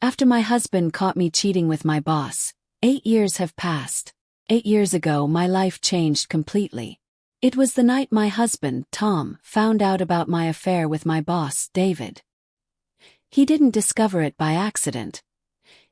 After my husband caught me cheating with my boss, 8 years have passed. 8 years ago, my life changed completely. It was the night my husband, Tom, found out about my affair with my boss, David. He didn't discover it by accident.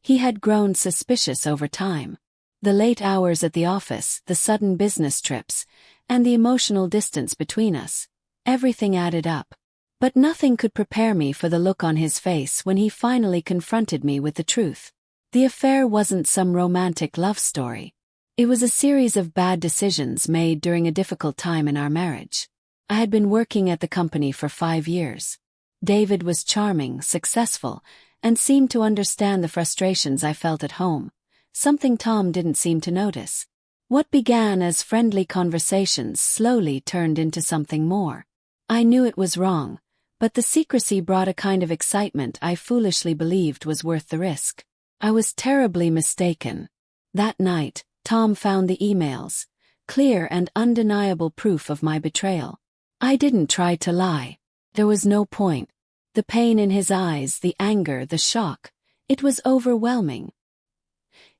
He had grown suspicious over time. The late hours at the office, the sudden business trips, and the emotional distance between us, everything added up. But nothing could prepare me for the look on his face when he finally confronted me with the truth. The affair wasn't some romantic love story. It was a series of bad decisions made during a difficult time in our marriage. I had been working at the company for 5 years. David was charming, successful, and seemed to understand the frustrations I felt at home, something Tom didn't seem to notice. What began as friendly conversations slowly turned into something more. I knew it was wrong, but the secrecy brought a kind of excitement I foolishly believed was worth the risk. I was terribly mistaken. That night, Tom found the emails, clear and undeniable proof of my betrayal. I didn't try to lie. There was no point. The pain in his eyes, the anger, the shock, it was overwhelming.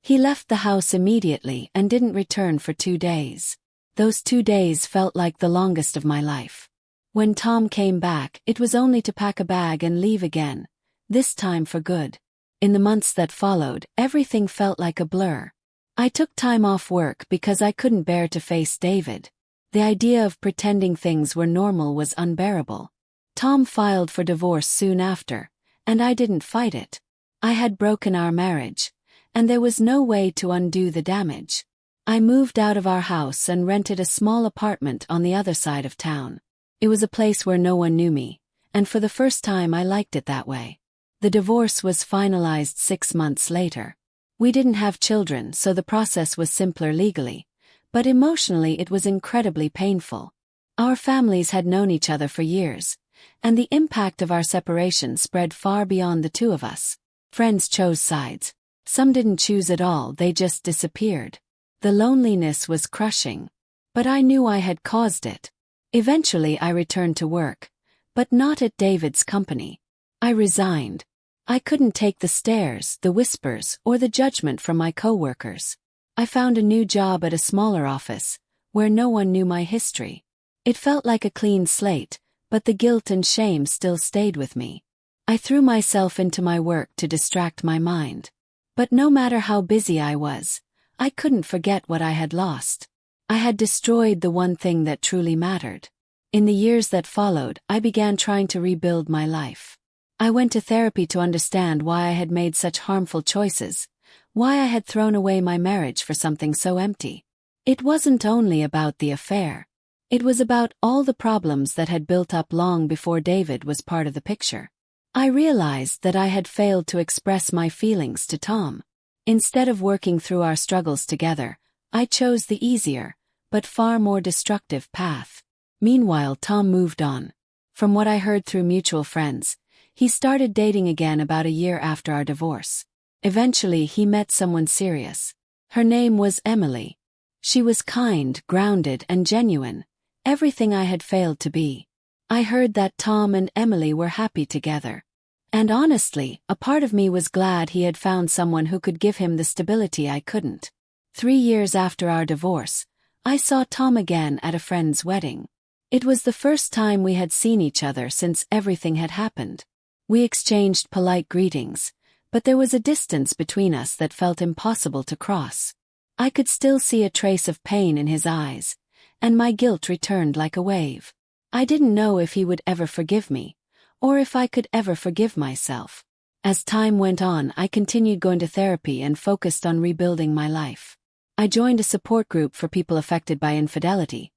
He left the house immediately and didn't return for 2 days. Those 2 days felt like the longest of my life. When Tom came back, it was only to pack a bag and leave again, this time for good. In the months that followed, everything felt like a blur. I took time off work because I couldn't bear to face David. The idea of pretending things were normal was unbearable. Tom filed for divorce soon after, and I didn't fight it. I had broken our marriage, and there was no way to undo the damage. I moved out of our house and rented a small apartment on the other side of town. It was a place where no one knew me, and for the first time I liked it that way. The divorce was finalized 6 months later. We didn't have children, so the process was simpler legally, but emotionally it was incredibly painful. Our families had known each other for years, and the impact of our separation spread far beyond the two of us. Friends chose sides. Some didn't choose at all, they just disappeared. The loneliness was crushing, but I knew I had caused it. Eventually I returned to work, but not at David's company. I resigned. I couldn't take the stares, the whispers, or the judgment from my coworkers. I found a new job at a smaller office, where no one knew my history. It felt like a clean slate, but the guilt and shame still stayed with me. I threw myself into my work to distract my mind. But no matter how busy I was, I couldn't forget what I had lost. I had destroyed the one thing that truly mattered. In the years that followed, I began trying to rebuild my life. I went to therapy to understand why I had made such harmful choices, why I had thrown away my marriage for something so empty. It wasn't only about the affair. It was about all the problems that had built up long before David was part of the picture. I realized that I had failed to express my feelings to Tom. Instead of working through our struggles together, I chose the easier, but far more destructive path. Meanwhile, Tom moved on. From what I heard through mutual friends, he started dating again about a year after our divorce. Eventually, he met someone serious. Her name was Emily. She was kind, grounded, and genuine, everything I had failed to be. I heard that Tom and Emily were happy together. And honestly, a part of me was glad he had found someone who could give him the stability I couldn't. 3 years after our divorce, I saw Tom again at a friend's wedding. It was the first time we had seen each other since everything had happened. We exchanged polite greetings, but there was a distance between us that felt impossible to cross. I could still see a trace of pain in his eyes, and my guilt returned like a wave. I didn't know if he would ever forgive me, or if I could ever forgive myself. As time went on, I continued going to therapy and focused on rebuilding my life. I joined a support group for people affected by infidelity,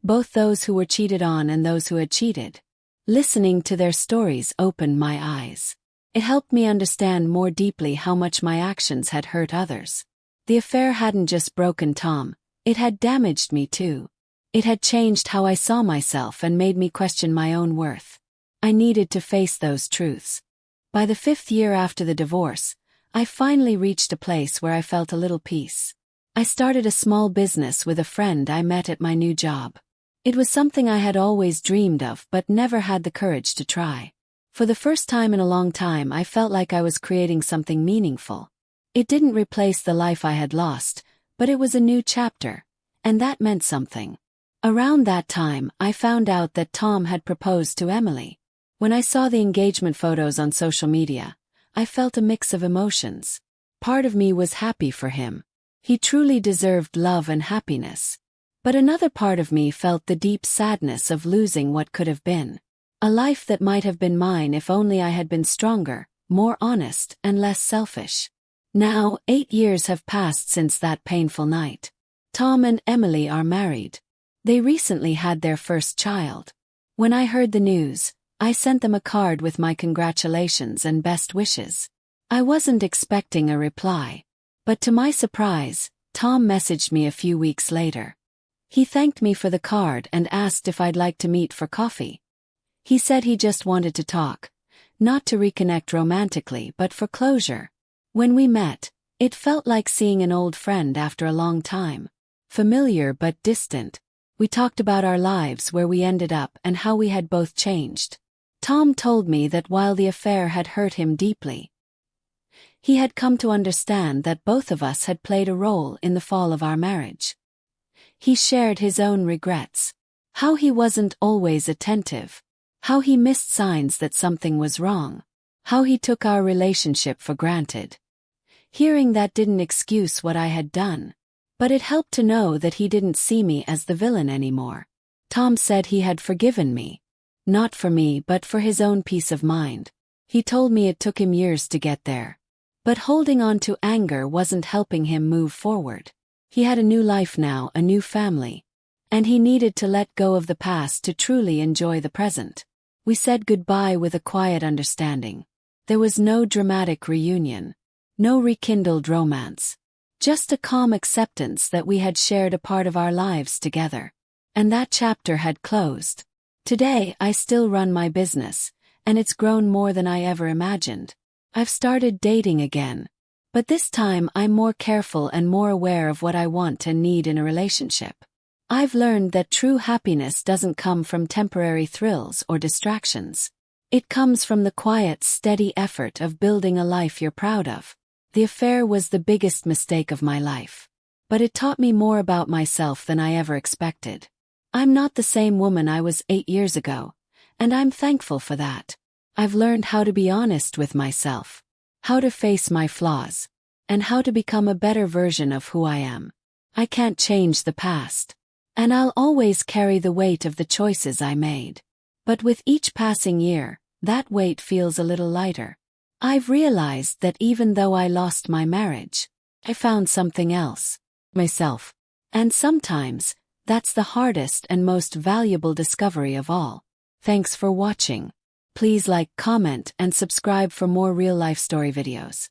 both those who were cheated on and those who had cheated. Listening to their stories opened my eyes. It helped me understand more deeply how much my actions had hurt others. The affair hadn't just broken Tom, it had damaged me too. It had changed how I saw myself and made me question my own worth. I needed to face those truths. By the 5th year after the divorce, I finally reached a place where I felt a little peace. I started a small business with a friend I met at my new job. It was something I had always dreamed of but never had the courage to try. For the first time in a long time, I felt like I was creating something meaningful. It didn't replace the life I had lost, but it was a new chapter, and that meant something. Around that time, I found out that Tom had proposed to Emily. When I saw the engagement photos on social media, I felt a mix of emotions. Part of me was happy for him. He truly deserved love and happiness. But another part of me felt the deep sadness of losing what could have been. A life that might have been mine if only I had been stronger, more honest, and less selfish. Now, 8 years have passed since that painful night. Tom and Emily are married. They recently had their first child. When I heard the news, I sent them a card with my congratulations and best wishes. I wasn't expecting a reply. But to my surprise, Tom messaged me a few weeks later. He thanked me for the card and asked if I'd like to meet for coffee. He said he just wanted to talk, not to reconnect romantically but for closure. When we met, it felt like seeing an old friend after a long time. Familiar but distant. We talked about our lives, where we ended up, and how we had both changed. Tom told me that while the affair had hurt him deeply, he had come to understand that both of us had played a role in the fall of our marriage. He shared his own regrets. How he wasn't always attentive. How he missed signs that something was wrong. How he took our relationship for granted. Hearing that didn't excuse what I had done. But it helped to know that he didn't see me as the villain anymore. Tom said he had forgiven me. Not for me but for his own peace of mind. He told me it took him years to get there. But holding on to anger wasn't helping him move forward. He had a new life now, a new family. And he needed to let go of the past to truly enjoy the present. We said goodbye with a quiet understanding. There was no dramatic reunion. No rekindled romance. Just a calm acceptance that we had shared a part of our lives together. And that chapter had closed. Today, I still run my business, and it's grown more than I ever imagined. I've started dating again. But this time I'm more careful and more aware of what I want and need in a relationship. I've learned that true happiness doesn't come from temporary thrills or distractions. It comes from the quiet, steady effort of building a life you're proud of. The affair was the biggest mistake of my life. But it taught me more about myself than I ever expected. I'm not the same woman I was 8 years ago, and I'm thankful for that. I've learned how to be honest with myself, how to face my flaws, and how to become a better version of who I am. I can't change the past. And I'll always carry the weight of the choices I made. But with each passing year, that weight feels a little lighter. I've realized that even though I lost my marriage, I found something else. Myself. And sometimes, that's the hardest and most valuable discovery of all. Thanks for watching. Please like, comment, and subscribe for more real-life story videos.